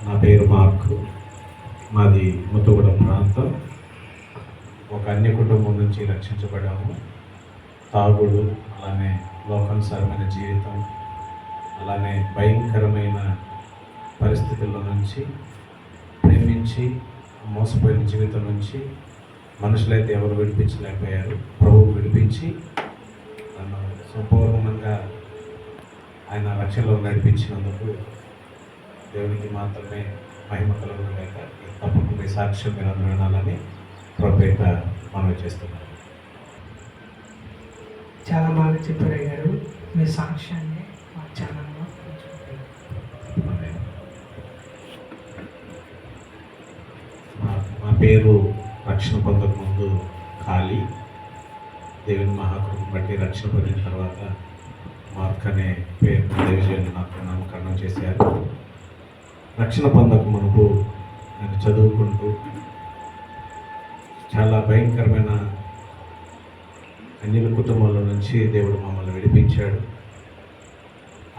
నా పేరు మార్కు. మాది ముత్తుగూడెం ప్రాంతం. ఒక అన్య కుటుంబం నుంచి రక్షించబడ్డాము. తాగుడు, అలానే లోకానుసారమైన జీవితం, అలానే భయంకరమైన పరిస్థితుల్లో నుంచి, ప్రేమించి మోసపోయిన జీవితం నుంచి మనుషులైతే ఎవరు విడిపించలేకపోయారు. ప్రభువు విడిపించి నన్ను సంపూర్ణంగా ఆయన రక్షణలో నడిపించినందుకు దేవునికి మాత్రమే మహిమ కలుగునుగాక. తప్పకుండా ఈ సాక్ష్యం మీరు అందరూ వినాలని ప్రభుపేట మనవి చేస్తున్నాను. చాలా బాగా చెప్పారు గారు. మీ సాక్ష్యాన్ని మా ఛానల్లో మా పేరు రక్షణ పొందక ముందు ఖాళీ. దేవుని మహాకృపను బట్టి రక్షణ పొందిన తర్వాత మార్క్ అనే పేరు దేవజయులు నాకు నామకరణం చేశారు. రక్షణ పొందక మునుపు నేను చదువుకుంటూ చాలా భయంకరమైన అన్యుల కుటుంబాల నుంచి దేవుడు మమ్మల్ని విడిపించాడు.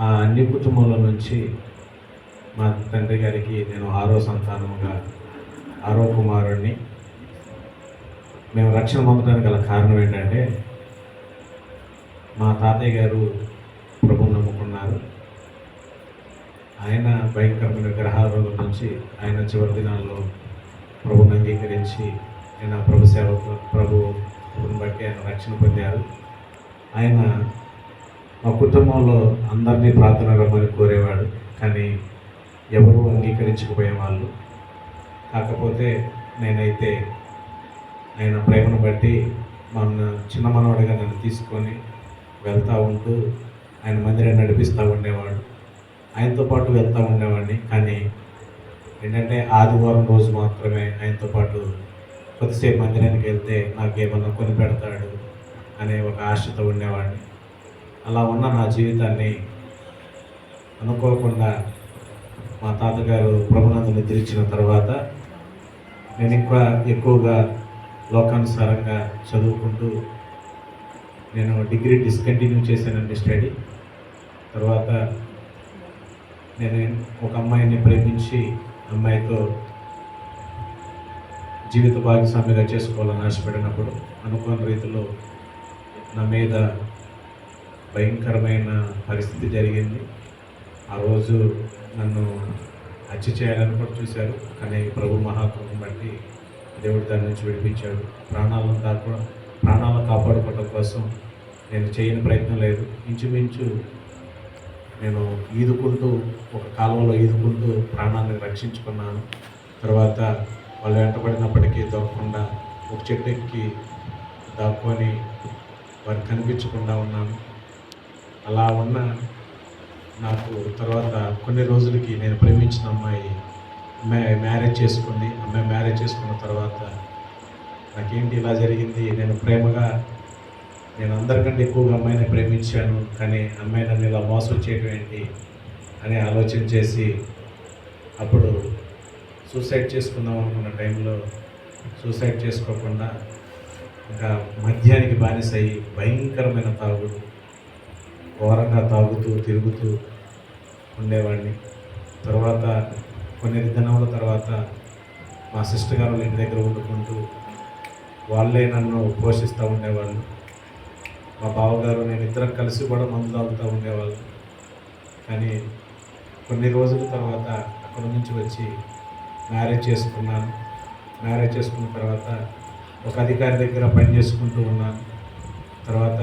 ఆ అన్య కుటుంబాల నుంచి మా తండ్రి గారికి నేను 6వ సంతానముగా 6వ కుమారుడిని. మేము రక్షణ పొందడానికి గల కారణం ఏంటంటే మా తాతయ్య గారు ప్రభువుని నమ్ముకున్నారు. ఆయన భయంకరమైన గ్రహాల నుంచి ఆయన చివరి దినాల్లో ప్రభువుని అంగీకరించి ఆయన ప్రభువుని బట్టి ఆయన రక్షణ పొందారు. ఆయన మా కుటుంబంలో అందరినీ ప్రార్థన రమ్మని కోరేవాడు, కానీ ఎవరు అంగీకరించకపోయేవాళ్ళు. కాకపోతే నేనైతే ఆయన ప్రేమను బట్టి చిన్న మనవాడిగా నన్ను తీసుకొని వెళ్తూ ఉంటూ ఆయన మందిరాన్ని నడిపిస్తూ ఉండేవాడు. ఆయనతో పాటు వెళ్తూ ఉండేవాడిని. కానీ ఏంటంటే ఆదివారం రోజు మాత్రమే ఆయనతో పాటు కొద్దిసేపు మందిరానికి వెళ్తే నాకేమన్నా కొని పెడతాడు అనే ఒక ఆశతో ఉండేవాడిని. అలా ఉన్న నా జీవితాన్ని అనుకోకుండా మా తాతగారు ప్రభునందు నిద్రించిన తర్వాత నేను ఎక్కువగా లోకానుసారంగా చదువుకుంటూ నేను డిగ్రీ డిస్కంటిన్యూ చేశానండి స్టడీ. తర్వాత నేను ఒక అమ్మాయిని ప్రేమించి అమ్మాయితో జీవిత భాగస్వామిగా చేసుకోవాలని ఆశపడినప్పుడు అనుకోని రీతిలో నా మీద భయంకరమైన పరిస్థితి జరిగింది. ఆ రోజు నన్ను హత్య చేయాలని కూడా చూశారు, కానీ ప్రభు మహాకృపను బట్టి దేవుడు దాని నుంచి విడిపించాడు. ప్రాణాలను కాపాడుకోవడం కోసం నేను చేయని ప్రయత్నం లేదు. ఇంచుమించు నేను ఒక కాలువలో ఈదుకుంటూ ప్రాణాన్ని రక్షించుకున్నాను. తర్వాత వాళ్ళు వెంటబడినప్పటికీ దొరకకుండా ఒక చెట్టు ఎక్కి దాక్కొని వారికి కనిపించకుండా ఉన్నాను. అలా ఉన్న నాకు తర్వాత కొన్ని రోజులకి నేను ప్రేమించిన అమ్మాయి మ్యారేజ్ చేసుకుంది. అమ్మాయి మ్యారేజ్ చేసుకున్న తర్వాత నాకేంటి ఇలా జరిగింది, నేను అందరికంటే ఎక్కువగా అమ్మాయిని ప్రేమించాను, కానీ అమ్మాయి నన్ను ఇలా మోసం చేయడం ఏంటి అని ఆలోచన చేసి అప్పుడు సూసైడ్ చేసుకుందాం అనుకున్న టైంలో సూసైడ్ చేసుకోకుండా ఇంకా మద్యానికి బానిసయ్యి భయంకరమైన తాగుడు, ఘోరంగా తాగుతూ తిరుగుతూ ఉండేవాడిని. తర్వాత కొన్ని దినముల తర్వాత మా సిస్టర్ గారు ఇంటి దగ్గర వండుకుంటూ వాళ్ళే నన్ను పోషిస్తూ ఉండేవాళ్ళు. మా బావగారు నేను ఇద్దరం కలిసి కూడా మందు తాగుతూ ఉండేవాళ్ళు. కానీ కొన్ని రోజుల తర్వాత అక్కడ నుంచి వచ్చి మ్యారేజ్ చేసుకున్నాను. మ్యారేజ్ చేసుకున్న తర్వాత ఒక అధికారి దగ్గర పని చేసుకుంటూ ఉన్నాను. తర్వాత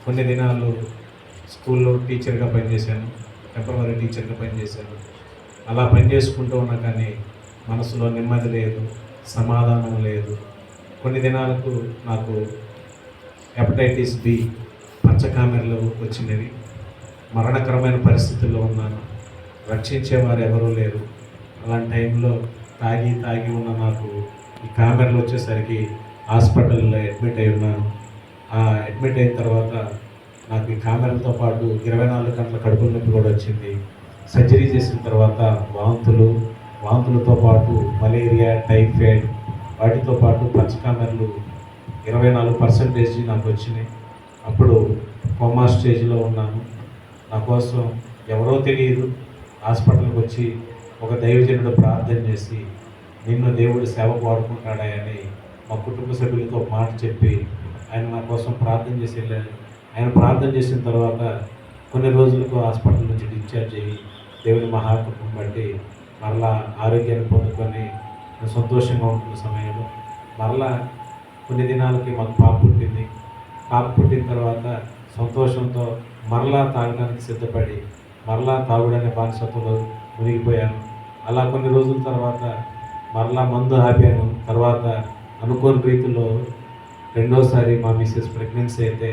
కొన్ని దినాలు స్కూల్లో టీచర్గా పనిచేశాను, టెంపరరీ టీచర్గా పనిచేశాను. అలా పని చేసుకుంటూ ఉన్నా కానీ మనసులో నెమ్మది లేదు, సమాధానం లేదు. కొన్ని దినాలకు నాకు హెపటైటిస్ బి పచ్చకామెరలు వచ్చినవి. మరణకరమైన పరిస్థితుల్లో ఉన్నాను. రక్షించేవారు ఎవరూ లేరు. అలాంటి టైంలో తాగి ఉన్న నాకు ఈ కామెరలు వచ్చేసరికి హాస్పిటల్లో అడ్మిట్ అయి ఉన్నాను. అడ్మిట్ అయిన తర్వాత నాకు ఈ కామెరలతో పాటు 24 గంటల కడుపు నొప్పి కూడా వచ్చింది. సర్జరీ చేసిన తర్వాత వాంతులతో పాటు మలేరియా, టైఫాయిడ్, వాటితో పాటు పచ్చకామెరలు 24% నాకు వచ్చినాయి. అప్పుడు కోమా స్టేజ్లో ఉన్నాను. నా కోసం ఎవరో తెలియదు హాస్పిటల్కి వచ్చి ఒక దైవజనుడు ప్రార్థన చేసి నిన్ను దేవుడు సేవకు వాడుకుంటాడని మా కుటుంబ సభ్యులతో ఒక మాట చెప్పి ఆయన నా కోసం ప్రార్థన చేసి వెళ్ళాడు. ఆయన ప్రార్థన చేసిన తర్వాత కొన్ని రోజులకు హాస్పిటల్ నుంచి డిశ్చార్జ్ అయ్యి దేవుని మహాకృపను బట్టి మరలా ఆరోగ్యాన్ని పొందుకొని సంతోషంగా ఉంటున్న సమయంలో మరలా కొన్ని దినాలకి మాకు పాప పుట్టింది. పాప పుట్టిన తర్వాత సంతోషంతో మరలా తాగడానికి సిద్ధపడి మరలా తాగుడనే బానిసత్వంలో మునిగిపోయాను. అలా కొన్ని రోజుల తర్వాత మరలా మందు ఆపాను. తర్వాత అనుకోని రీతిలో రెండోసారి మా మిస్సెస్ ప్రెగ్నెన్సీ అయితే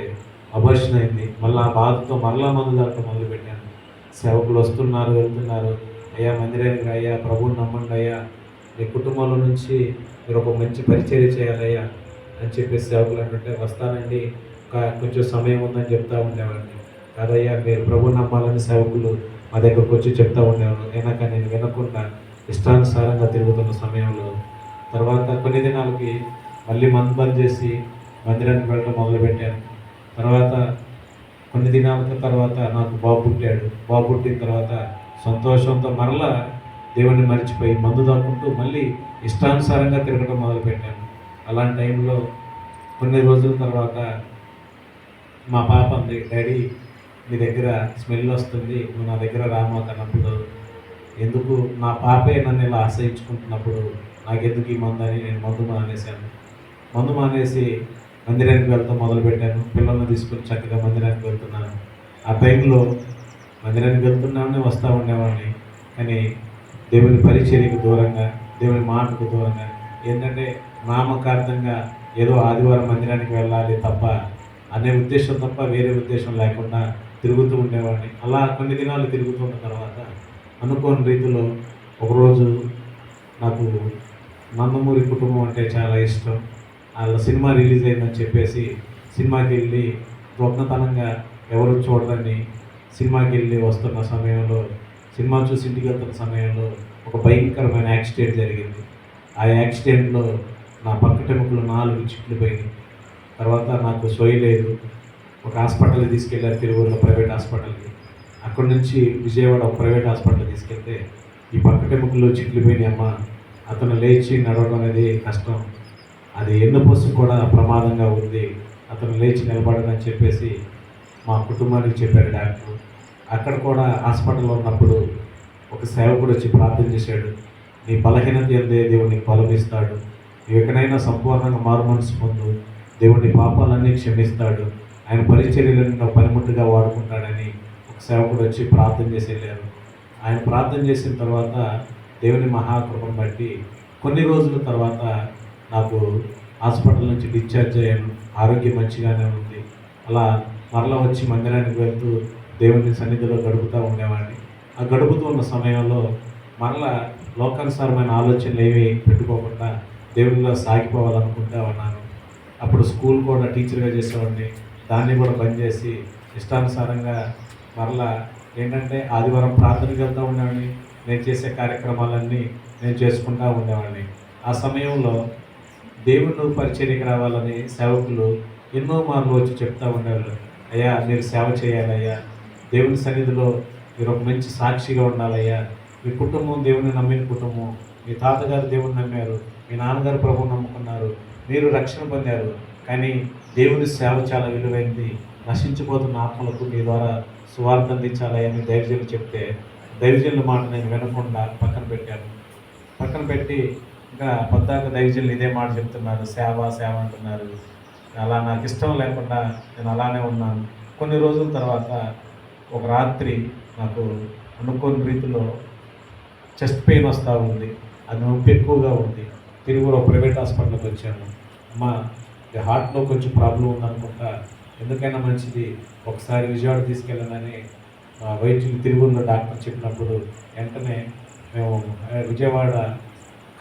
అబార్షన్ అయింది. మళ్ళీ ఆ బాధతో మరలా మందు తాగడం మొదలుపెట్టాను. సేవకులు వస్తున్నారు, వెళ్తున్నారు. అయ్యా మందిరానికి అయ్యా, ప్రభువుని నమ్మండి అయ్యా, మీ కుటుంబంలో నుంచి మీరు ఒక మంచి పరిచర్య చేయాలయ్యా అని చెప్పేసి సేవకులు అంటుంటే వస్తానండి, కొంచెం సమయం ఉందని చెప్తా ఉండేవాడిని. కాదయ్యా మీరు ప్రభువుని నమ్మాలని సేవకులు మా దగ్గరకు వచ్చి చెప్తా ఉండేవారు. అయినా కానీ నేను వినకుండా ఇష్టానుసారంగా తిరుగుతున్న సమయంలో తర్వాత కొన్ని దినాలకి మళ్ళీ మందు బంద్ చేసి మందిరానికి వెళ్ళడం మొదలుపెట్టాను. తర్వాత కొన్ని దినాల తర్వాత నాకు బాబు పుట్టాడు. బాబు పుట్టిన తర్వాత సంతోషంతో మరలా దేవుణ్ణి మర్చిపోయి మందు దాక్కుంటూ మళ్ళీ ఇష్టానుసారంగా తిరగడం మొదలుపెట్టాను. అలాంటి టైంలో కొన్ని రోజుల తర్వాత మా పాప అంది, డాడీ నీ దగ్గర స్మెల్ వస్తుంది, నువ్వు నా దగ్గర రామాకన్నప్పుడు ఎందుకు నా పాపే నన్ను ఇలా ఆశ్రయించుకుంటున్నప్పుడు నాకెందుకు ఈ మందు అని నేను మందు మానేశాను. మందు మానేసి మందిరానికి వెళ్తాం మొదలుపెట్టాను. పిల్లల్ని తీసుకుని చక్కగా మందిరానికి వెళ్తున్నాను. ఆ టైంలో మందిరానికి వెళ్తున్నామని వస్తూ ఉండేవాడిని. కానీ దేవుని పరిచర్యకు దూరంగా, దేవుని మాటకు దూరంగా, ఏంటంటే నామకార్థంగా ఏదో ఆదివారం మందిరానికి వెళ్ళాలి తప్ప అనే ఉద్దేశం తప్ప వేరే ఉద్దేశం లేకుండా తిరుగుతూ ఉండేవాడిని. అలా కొన్ని దినాలు తిరుగుతున్న తర్వాత అనుకోని రీతిలో ఒకరోజు నాకు నందమూరి కుటుంబం అంటే చాలా ఇష్టం. వాళ్ళ సినిమా రిలీజ్ అయిందని చెప్పేసి సినిమాకి వెళ్ళి దొంగతనంగా ఎవరు చూడదని సినిమాకి వెళ్ళి వస్తున్న సమయంలో, సినిమా చూసి ఇంటికి వెళ్తున్న సమయంలో ఒక భయంకరమైన యాక్సిడెంట్ జరిగింది. ఆ యాక్సిడెంట్లో నా పక్కటెముకలు 4 చిట్లు పోయినాయి. తర్వాత నాకు సోయలేదు. ఒక హాస్పిటల్కి తీసుకెళ్ళారు, తిరువూరులో ప్రైవేట్ హాస్పిటల్కి. అక్కడి నుంచి విజయవాడ ఒక ప్రైవేట్ హాస్పిటల్ తీసుకెళ్తే ఈ పక్కటెముకలు చిట్లు పోయినాయమ్మ, అతను లేచి నడవడం అనేది కష్టం, అది ఎన్నుపొస్సు కూడా ప్రమాదంగా ఉంది, అతను లేచి నిలబడదని చెప్పేసి మా కుటుంబానికి చెప్పారు డాక్టర్. అక్కడ కూడా హాస్పిటల్లో ఉన్నప్పుడు ఒక సేవకుడు వచ్చి ప్రార్థన చేశాడు, నీ బలహీనత ఎందే దేవుడు నీకు బలం ఇస్తాడు, నువ్వు ఎక్కడైనా సంపూర్ణంగా మారు మనసు పొందు, దేవుడి పాపాలన్నీ క్షమిస్తాడు, ఆయన పరిచర్యలను పనిముట్టుగా వాడుకుంటాడని ఒక సేవకుడు వచ్చి ప్రార్థన చేసి వెళ్ళారు. ఆయన ప్రార్థన చేసిన తర్వాత దేవుని మహాకృపను బట్టి కొన్ని రోజుల తర్వాత నాకు హాస్పిటల్ నుంచి డిశ్చార్జ్ అయ్యాను. ఆరోగ్యం మంచిగానే ఉంది. అలా మరలా వచ్చి మందిరానికి వెళ్తూ దేవుని సన్నిధిలో గడుపుతూ ఉండేవాడిని. ఆ గడుపుతూ ఉన్న సమయంలో మరలా లోకానుసారమైన ఆలోచనలు ఏవి పెట్టుకోకుండా దేవునిలో సాగిపోవాలనుకుంటా ఉన్నాను. అప్పుడు స్కూల్ కూడా టీచర్గా చేసేవాడిని, దాన్ని కూడా బంద్ చేసి ఇష్టానుసారంగా మరలా ఏంటంటే ఆదివారం ప్రార్థనకి వెళ్తూ ఉండేవాడిని. నేను చేసే కార్యక్రమాలన్నీ నేను చేసుకుంటూ ఉండేవాడిని. ఆ సమయంలో దేవుని పరిచర్యకి రావాలని సేవకులు ఎన్నో మార్లు వచ్చి చెప్తూ ఉండేవాళ్ళు, అయ్యా మీరు సేవ చేయాలయ్యా, దేవుని సన్నిధిలో మీరు ఒక మంచి సాక్షిగా ఉండాలయ్యా, మీ కుటుంబం దేవుని నమ్మిన కుటుంబం, మీ తాతగారు దేవుని నమ్మారు, మీ నాన్నగారు ప్రభువుని నమ్ముకున్నారు, మీరు రక్షణ పొందారు, కానీ దేవుని సేవ చాలా విలువైంది, నశించిపోతున్న ఆత్మలకు మీ ద్వారా సువార్త అందించాలి అని దైవజనులు చెప్తే దైవజనుల మాట నేను వినకుండా పక్కన పెట్టాను. పక్కన పెట్టి ఇంకా పొద్దాక దైవజనులు ఇదే మాట చెప్తున్నారు, సేవ సేవ అంటున్నారు. అలా నాకు ఇష్టం లేకుండా నేను అలానే ఉన్నాను. కొన్ని రోజుల తర్వాత ఒక రాత్రి నాకు అనుకోని రీతిలో చెస్ట్ పెయిన్ వస్తూ ఉంది, అది నొప్పి ఎక్కువగా ఉంది. తిరువులో ప్రైవేట్ హాస్పిటల్కి వచ్చాను. అమ్మ హార్ట్లో కొంచెం ప్రాబ్లం ఉందనుకుంటా, ఎందుకైనా మంచిది ఒకసారి విజయవాడ తీసుకెళ్ళనని వైద్యులు తిరుగులో డాక్టర్ చెప్పినప్పుడు వెంటనే మేము Vijayawada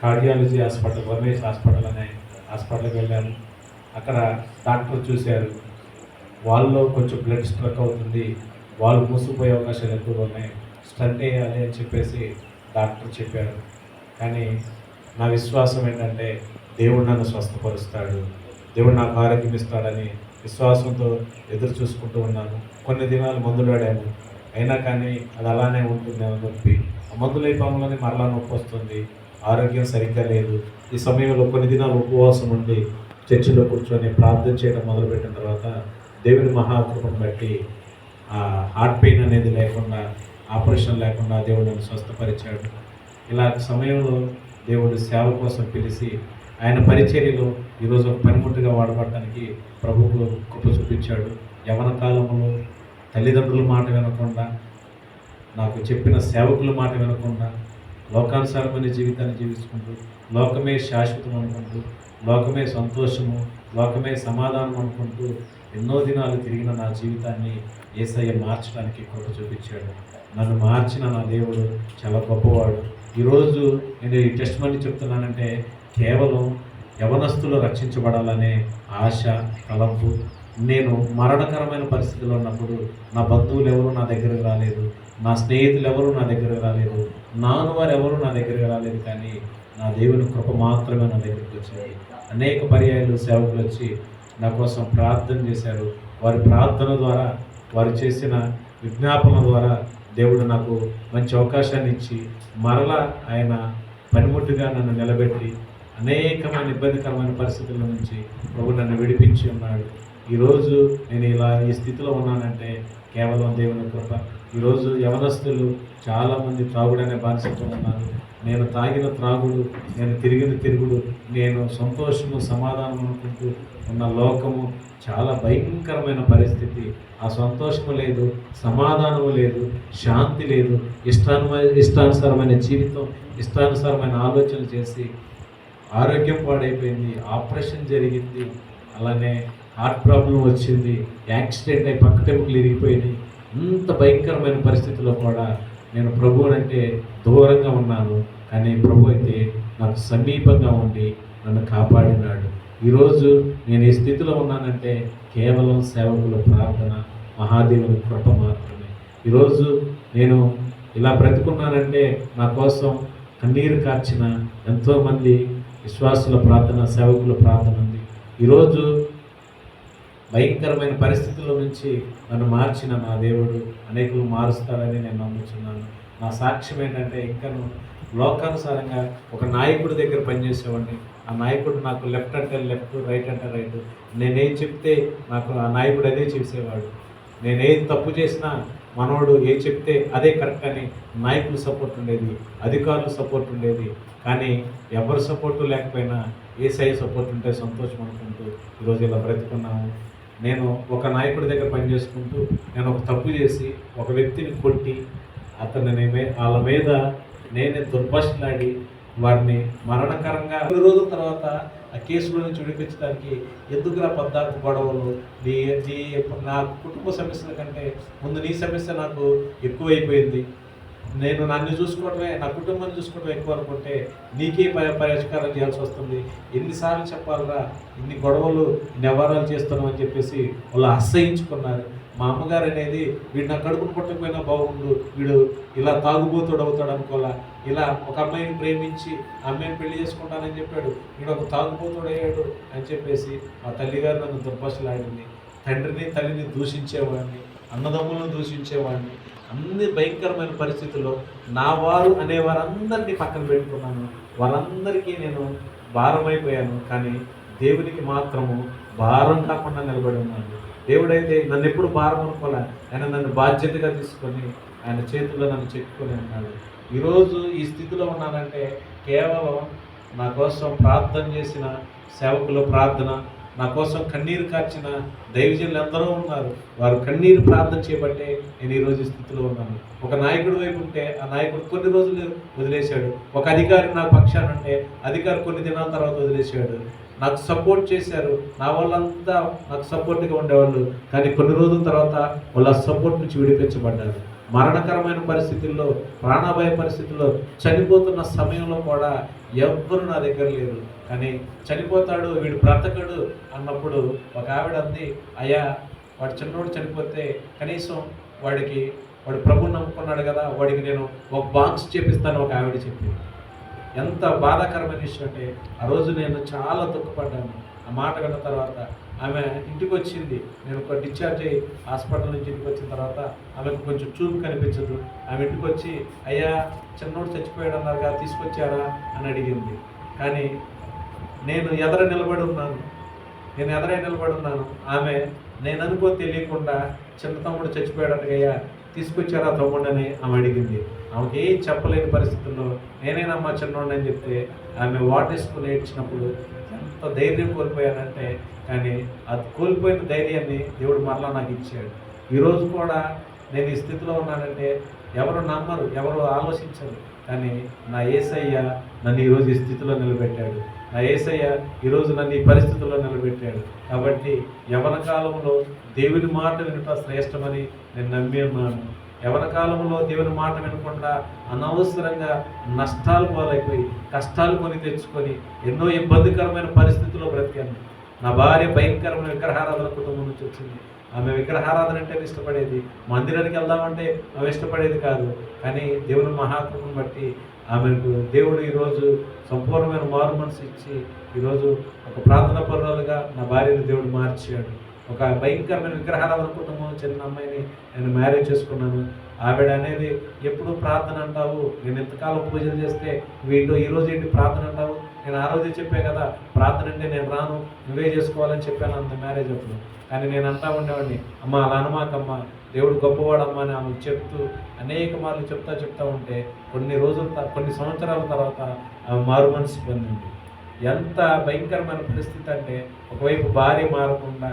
cardiology hospital, Ramesh hospital అనే హాస్పిటల్కి వెళ్ళాను. అక్కడ డాక్టర్ చూశారు, వాళ్ళలో కొంచెం బ్లడ్ స్ట్రక్ అవుతుంది, వాళ్ళు మూసిపోయే అవకాశాలు ఎక్కువగా ఉన్నాయి, స్టంట్ వేయాలి అని చెప్పేసి డాక్టర్ చెప్పారు. కానీ నా విశ్వాసం ఏంటంటే దేవుడు నన్ను స్వస్థపరుస్తాడు, దేవుడు నాకు ఆరోగ్యం ఇస్తాడని విశ్వాసంతో ఎదురు చూసుకుంటూ ఉన్నాను. కొన్ని దినాలు మందులు వాడాము. అయినా కానీ అది అలానే ఉంటుంది అని నొప్పి, ఆ మందులు అయిపోగానే మరలా నొప్పి వస్తుంది, ఆరోగ్యం సరిగ్గా లేదు. ఈ సమయంలో కొన్ని దినాలు ఉపవాసం ఉండి చర్చిలో కూర్చొని ప్రార్థన చేయడం మొదలుపెట్టిన తర్వాత దేవుని మహాకృపను బట్టి ఆ హార్ట్ పెయిన్ అనేది లేకుండా, ఆపరేషన్ లేకుండా దేవుడు నన్ను స్వస్థపరిచాడు. ఇలాంటి సమయంలో దేవుడు సేవ కోసం పిలిచి ఆయన పరిచర్యలో ఈరోజు ఒక పనిముట్టుగా వాడబడటానికి ప్రభువు కృప చూపించాడు. యవన కాలంలో తల్లిదండ్రుల మాట వినకుండా, నాకు చెప్పిన సేవకుల మాట వినకుండా, లోకానుసారమైన జీవితాన్ని జీవించుకుంటూ, లోకమే శాశ్వతం అనుకుంటూ, లోకమే సంతోషము, లోకమే సమాధానం అనుకుంటూ ఎన్నో దినాలు తిరిగిన నా జీవితాన్ని యేసయ్య మార్చడానికి కృప చూపించాడు. నన్ను మార్చిన నా దేవుడు చాలా గొప్పవాడు. ఈరోజు నేను ఈ టెస్ట్ మనీ చెప్తున్నానంటే కేవలం యవనస్తులు రక్షించబడాలనే ఆశ, తలంపు. నేను మరణకరమైన పరిస్థితిలో ఉన్నప్పుడు నా బంధువులు ఎవరు నా దగ్గరకు రాలేదు, నా స్నేహితులు ఎవరు నా దగ్గరకు రాలేదు, నాను వారు ఎవరు నా దగ్గరకు రాలేదు, కానీ నా దేవుని కృప మాత్రమే నా దగ్గరికి వచ్చింది. అనేక పర్యాయాలు సేవకులు వచ్చి నా కోసం ప్రార్థన చేశారు. వారి ప్రార్థన ద్వారా, వారు చేసిన విజ్ఞాపన ద్వారా దేవుడు నాకు మంచి అవకాశాన్ని ఇచ్చి మరలా ఆయన పనిముట్టుగా నన్ను నిలబెట్టి అనేకమైన ఇబ్బందికరమైన పరిస్థితుల నుంచి ప్రభు నన్ను విడిపించి ఉన్నాడు. ఈరోజు నేను ఇలా ఈ స్థితిలో ఉన్నానంటే కేవలం దేవుని కృప. ఈరోజు యవనస్తులు చాలామంది త్రాగుడనే బానిసత్వం ఉన్నారు. నేను తాగిన త్రాగుడు, నేను తిరిగిన తిరుగుడు, నేను సంతోషము సమాధానం అనుకుంటూ ఉన్న లోకము చాలా భయంకరమైన పరిస్థితి. ఆ సంతోషము లేదు, సమాధానము లేదు, శాంతి లేదు, ఇష్టానుసారమైన జీవితం, ఇష్టానుసారమైన ఆలోచనలు చేసి ఆరోగ్యం పాడైపోయింది, ఆపరేషన్ జరిగింది, అలానే హార్ట్ ప్రాబ్లం వచ్చింది, యాక్సిడెంట్ అయి పక్కటెముకలు ఇరిగిపోయినాయి. ఇంత భయంకరమైన పరిస్థితిలో కూడా నేను ప్రభువునంటే దూరంగా ఉన్నాను, కానీ ప్రభు అయితే నాకు సమీపంగా ఉండి నన్ను కాపాడినాడు. ఈరోజు నేను ఈ స్థితిలో ఉన్నానంటే కేవలం సేవకుల ప్రార్థన, మహాదేవుని కృప మాత్రమే. ఈరోజు నేను ఇలా బ్రతుకున్నానంటే నా కోసం కన్నీరు కార్చిన ఎంతోమంది విశ్వాసుల ప్రార్థన, సేవకుల ప్రార్థన ఉంది. ఈరోజు భయంకరమైన పరిస్థితుల నుంచి నన్ను మార్చిన నా దేవుడు అనేకులు మారుస్తారని నేను నమ్ముతున్నాను. నా సాక్ష్యం ఏంటంటే, ఇంకను లోకానుసారంగా ఒక నాయకుడి దగ్గర పనిచేసేవాడిని. ఆ నాయకుడు నాకు లెఫ్ట్ అంటే లెఫ్ట్, రైట్ అంటే రైట్. నేనేం చెప్తే నాకు ఆ నాయకుడు అదే చేసేవాడు. నేనేం తప్పు చేసినా మనోడు ఏం చెప్తే అదే కరెక్ట్ అని నాయకుల సపోర్ట్ ఉండేది, అధికారుల సపోర్ట్ ఉండేది. కానీ ఎవరి సపోర్టు లేకపోయినా యేసయ్య సపోర్ట్ ఉంటే సంతోషం అనుకుంటూ ఈరోజు ఇలా బ్రతుకున్నాము. నేను ఒక నాయకుడి దగ్గర పనిచేసుకుంటూ నేను ఒక తప్పు చేసి ఒక వ్యక్తిని కొట్టి వాళ్ళ మీద నేనే దుర్భాషలాడి వారిని మరణకరంగా 2 రోజుల తర్వాత ఆ కేసులో నుంచి విడిపించడానికి ఎందుకురా పద్దాకు గొడవలు, నా కుటుంబ సమస్యల కంటే ముందు నీ సమస్య నాకు ఎక్కువైపోయింది, నేను నన్ను చూసుకోవడమే, నా కుటుంబాన్ని చూసుకోవడం ఎక్కువ అనుకుంటే నీకే పరిష్కారం చేయాల్సి వస్తుంది, ఎన్నిసార్లు చెప్పాలరా, ఇన్ని గొడవలు నివారాలు చేస్తున్నావు అని చెప్పేసి వాళ్ళు అసహించుకున్నారు. మా అమ్మగారు అనేది వీడు నా కడుపును పుట్టకపోయినా బాగుండు, వీడు ఇలా తాగుబోతుడు అవుతాడు అనుకోవాలా, ఇలా ఒక అమ్మాయిని ప్రేమించి అమ్మాయిని పెళ్లి చేసుకుంటానని చెప్పాడు, వీడు ఒక తాగుబోతుడు అయ్యాడు అని చెప్పేసి మా తల్లిగారు నన్ను దుర్భాషలాడింది. తండ్రిని తల్లిని దూషించేవాడిని, అన్నదమ్ములను దూషించేవాడిని. అన్ని భయంకరమైన పరిస్థితుల్లో నా వారు అనేవారందరినీ పక్కన పెట్టుకున్నాను. వాళ్ళందరికీ నేను భారమైపోయాను, కానీ దేవునికి మాత్రము భారం కాకుండా నిలబడి ఉన్నాను. దేవుడైతే నన్ను ఎప్పుడు భారం అనుకోలే, ఆయన నన్ను బాధ్యతగా తీసుకొని ఆయన చేతుల్లో నన్ను చెక్కుకొని ఉన్నాడు. ఈరోజు ఈ స్థితిలో ఉన్నానంటే కేవలం నా కోసం ప్రార్థన చేసిన సేవకుల ప్రార్థన, నా కోసం కన్నీరు కార్చిన దైవజనులు ఎందరో ఉన్నారు. వారు కన్నీరు ప్రార్థన చేయబట్టే నేను ఈరోజు స్థితిలో ఉన్నాను. ఒక నాయకుడి వైపు ఉంటే ఆ నాయకుడు కొన్ని రోజులు వదిలేశాడు, ఒక అధికారి నా పక్షాన ఉంటే అధికారి కొన్ని దినాల తర్వాత వదిలేశాడు. నాకు సపోర్ట్ చేశారు, నా వాళ్ళంతా నాకు సపోర్ట్గా ఉండేవాళ్ళు, కానీ కొన్ని రోజుల తర్వాత వాళ్ళ సపోర్ట్ నుంచి విడిపించబడ్డారు. మరణకరమైన పరిస్థితుల్లో, ప్రాణాపాయ పరిస్థితుల్లో, చనిపోతున్న సమయంలో కూడా ఎవ్వరు నా దగ్గర లేరు. కానీ చనిపోతాడు, వీడు బ్రతకడు అన్నప్పుడు ఒక ఆవిడ అంది, అయ్యా వాడు చిన్నోడు చనిపోతే కనీసం వాడు ప్రభుని నమ్ముకున్నాడు కదా, వాడికి నేను ఒక బాక్స్ చేపిస్తాను ఒక ఆవిడ చెప్పింది. ఎంత బాధాకరమైన విషయం అంటే ఆ రోజు నేను చాలా దుఃఖపడ్డాను. ఆ మాట విన్న తర్వాత ఆమె ఇంటికి వచ్చింది. నేను ఒక డిశ్చార్జ్ అయ్యి హాస్పిటల్ నుంచి ఇంటికి వచ్చిన తర్వాత ఆమెకు కొంచెం చూపు కనిపించదు. ఆమె ఇంటికి వచ్చి, అయ్యా చిన్నోడు చచ్చిపోయాడు అన్నారుగా, తీసుకొచ్చారా అని అడిగింది. కానీ నేను ఎదర నిలబడి ఉన్నాను. ఆమె నేను అనుకో తెలియకుండా చిన్న తమ్ముడు చచ్చిపోయాడటయ్యా, తీసుకొచ్చారా తమ్ముడని ఆమె అడిగింది. ఆమెకి ఏం చెప్పలేని పరిస్థితుల్లో నేనేనమ్మా చిన్నోడిని అని చెప్తే ఆమె వాటేసుకుని ఏడ్చినప్పుడు ఎంత ధైర్యం కోల్పోయానంటే, కానీ అది కోల్పోయిన ధైర్యాన్ని దేవుడు మరలా నాకు ఇచ్చాడు. ఈరోజు కూడా నేను ఈ స్థితిలో ఉన్నానంటే ఎవరు నమ్మరు, ఎవరు ఆలోచించరు, కానీ నా యేసయ్య నన్ను ఈరోజు ఈ స్థితిలో నిలబెట్టాడు. నా యేసయ్య ఈరోజు నన్ను ఈ పరిస్థితుల్లో నిలబెట్టాడు. కాబట్టి యవ్వన కాలంలో దేవుని మాట వినటం శ్రేష్టమని నేను నమ్మి ఉన్నాను. యవ్వన కాలంలో దేవుని మాట వినకుండా అనవసరంగా నష్టాలు పాలైపోయి కష్టాలు కొని తెచ్చుకొని ఎన్నో ఇబ్బందికరమైన పరిస్థితుల్లో బ్రతికాను. నా భార్య భయంకరమైన విగ్రహారాధన కుటుంబం నుంచి వచ్చింది. ఆమె విగ్రహారాధన అంటే ఇష్టపడేది, మందిరానికి వెళ్దామంటే ఆమె ఇష్టపడేది కాదు. కానీ దేవుని మహాకృపను బట్టి ఆమెకు దేవుడు ఈరోజు సంపూర్ణమైన మారు మనసు ఇచ్చి ఈరోజు ఒక ప్రార్థనా పరురాలుగా నా భార్యను దేవుడు మార్చాడు. ఒక భయంకరమైన విగ్రహారాధన కుటుంబం చెందిన అమ్మాయిని నేను మ్యారేజ్ చేసుకున్నాను. ఆవిడ అనేది ఎప్పుడు ప్రార్థన అంటావు, నేను ఎంతకాలం పూజలు చేస్తే వీళ్ళు ఈరోజు ఏంటి ప్రార్థన అంటావు, నేను ఆ రోజే చెప్పే కదా ప్రార్థన అంటే నేను రాను, నువ్వే చేసుకోవాలని చెప్పాను అంత మ్యారేజ్ అప్పుడు. కానీ నేను అంటా ఉండేవాడిని, అమ్మ అలా అనమాకమ్మ, దేవుడు గొప్పవాడమ్మా అని ఆమె చెప్తూ అనేక మార్లు చెప్తా ఉంటే కొన్ని సంవత్సరాల తర్వాత ఆమె మారు మనసు పొందింది. ఎంత భయంకరమైన పరిస్థితి అంటే, ఒకవైపు భార్య మారకుండా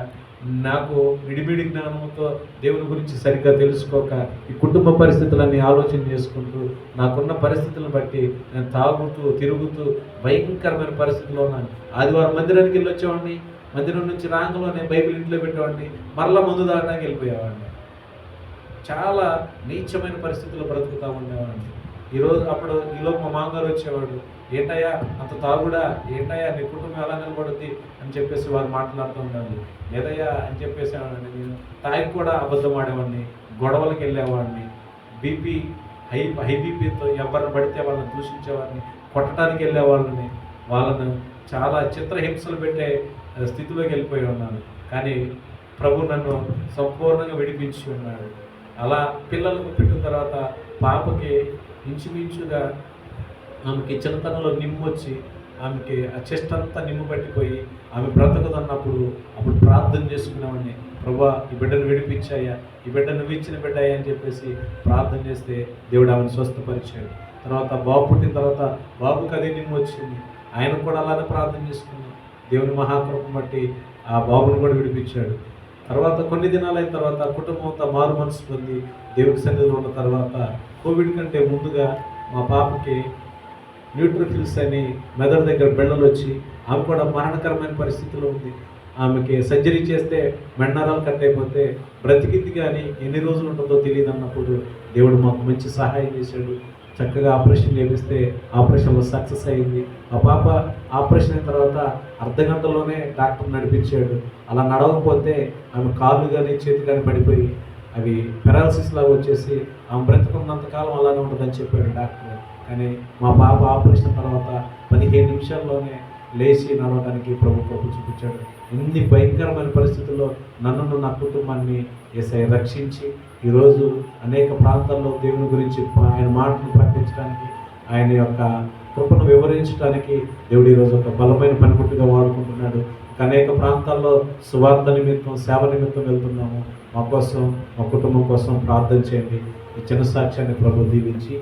నాకు విడివిడి జ్ఞానంతో దేవుని గురించి సరిగ్గా తెలుసుకోక ఈ కుటుంబ పరిస్థితులన్నీ ఆలోచన చేసుకుంటూ నాకున్న పరిస్థితులను బట్టి నేను తాగుతూ తిరుగుతూ భయంకరమైన పరిస్థితుల్లో ఉన్నాను. ఆదివారం మందిరానికి వెళ్ళి వచ్చేవాడిని, మందిరం నుంచి రాంగలోనే బైబిల్ ఇంట్లో పెట్టేవాడిని, మరలా మందు తాగడానికి వెళ్ళిపోయేవాడిని. చాలా నీచమైన పరిస్థితుల్లో బ్రతుకుతూ ఉండేవాడిని. ఈలోపు మా మామగారు వచ్చేవాడు, ఏంటయ్యా అంత తాగుడా, ఏంటయ్యా నీ కుటుంబం ఎలా నిలబడుద్ది అని చెప్పేసి వారు మాట్లాడుతూ ఉండాలి. లేదయ్యా అని చెప్పేసేవాడిని. నేను తాగి కూడా అబద్ధం ఆడేవాడిని, గొడవలకు వెళ్ళేవాడిని, హై బీపీతో ఎవరిని పడితే వాళ్ళని దూషించేవాడిని, కొట్టడానికి వెళ్ళేవాళ్ళని, వాళ్ళను చాలా చిత్రహింసలు పెట్టే స్థితిలోకి వెళ్ళిపోయి ఉన్నాను. కానీ ప్రభు నన్ను సంపూర్ణంగా విడిపించి ఉన్నాడు. అలా పిల్లలకు పెట్టిన తర్వాత పాపకి ఇంచుమించుగా ఆమెకి చిన్నతనంలో నిమ్ము వచ్చి ఆమెకి ఆ చెస్ట్ అంతా నిమ్ము పట్టిపోయి ఆమె బ్రతకదన్నప్పుడు అప్పుడు ప్రార్థన చేసుకునేవాడిని, ప్రభా ఈ బిడ్డను విడిపించాయా, ఈ బిడ్డ నువ్వు ఇచ్చిన బిడ్డాయా అని చెప్పేసి ప్రార్థన చేస్తే దేవుడు ఆమెను స్వస్థపరిచాడు. తర్వాత బాబు పుట్టిన తర్వాత బాబుకి అదే నిమ్ము వచ్చింది, ఆయన కూడా అలానే ప్రార్థన చేసుకున్నాం. దేవుని మహాకృపను బట్టి ఆ బాబును కూడా విడిపించాడు. తర్వాత కొన్ని దినాలైన తర్వాత కుటుంబం అంతా మారు మనసు పొంది దేవుడి సన్నిధిలో ఉన్న తర్వాత కోవిడ్ కంటే ముందుగా మా పాపకి న్యూట్రోఫిల్స్ అని మెదడు దగ్గర బెళ్ళలు వచ్చి ఆమె కూడా మరణకరమైన పరిస్థితిలో ఉంది. ఆమెకి సర్జరీ చేస్తే మెన్నరాలు కట్ అయిపోతే బ్రతికింది, కానీ ఎన్ని రోజులు ఉంటుందో తెలియదు అన్నప్పుడు దేవుడు మాకు మంచి సహాయం చేశాడు. చక్కగా ఆపరేషన్ చేపిస్తే ఆపరేషన్లో సక్సెస్ అయింది. ఆ పాప ఆపరేషన్ అయిన తర్వాత అర్ధగంటలోనే డాక్టర్ నడిపించాడు. అలా నడవకపోతే ఆమె కాళ్ళు కానీ చేతి కానీ పడిపోయి అవి పెరాలసిస్ లాగా వచ్చేసి ఆమె బ్రతుకున్నంతకాలం అలానే ఉంటుందని చెప్పాడు డాక్టర్. కానీ మా పాప ఆపరేషన్ తర్వాత 15 నిమిషాల్లోనే లేచి నడవడానికి ప్రభు కృప చూపించాడు. ఎన్ని భయంకరమైన పరిస్థితుల్లో నన్ను నా కుటుంబాన్ని యేసయ్య రక్షించి ఈరోజు అనేక ప్రాంతాల్లో దేవుని గురించి ఆయన మాటను ప్రకటించడానికి, ఆయన యొక్క కృపను వివరించడానికి దేవుడు ఈరోజు ఒక బలమైన పనిముట్టుగా వాడుకుంటున్నాడు. అనేక ప్రాంతాల్లో సువార్త నిమిత్తం, సేవ నిమిత్తం వెళ్తున్నాము. మా కోసం, మా కుటుంబం కోసం ప్రార్థన చేయండి. ఈ చిన్న సాక్ష్యాన్ని ప్రభు దీవించి